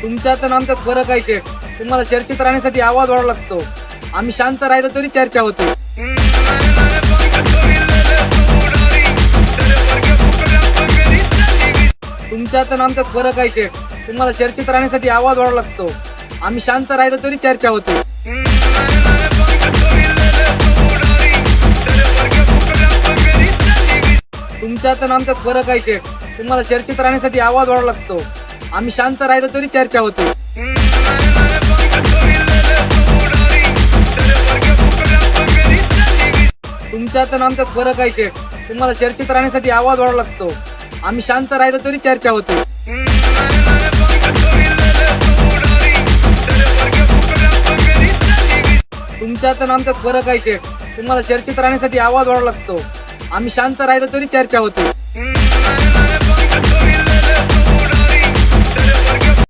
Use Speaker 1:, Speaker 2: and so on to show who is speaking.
Speaker 1: तुमच्यात आणि आमच्यात फरक आहे शेठ. तुम्हाला चर्चेत राहण्यासाठी आवाज वाढवा लागतो. आम्ही शांत राहिलो तरी चर्चा होते. तुमच्यात आणि आमच्यात फरक आहे शेठ. तुम्हाला चर्चेत राहण्यासाठी आवाज वाढवा लागतो. आम्ही शांत राहिलो तरी चर्चा होते. तुमच्यात आणि आमच्यात फरक आहे शेठ. तुम्हाला चर्चेत राहण्यासाठी आवाज वाढवा लागतो. आम्ही शांत राहिलो तरी चर्चा होते. तुमच्यात आणि आमच्यात फरक आहे शेठ. तुम्हाला चर्चेत राहण्यासाठी आवाज वाढवा लागतो. आम्ही शांत राहिलो तरी चर्चा होते. तुमच्यात आणि आमच्यात फरक आहे शेठ. तुम्हाला चर्चेत राहण्यासाठी आवाज वाढवा लागतो. आम्ही शांत राहिलो तरी चर्चा होते.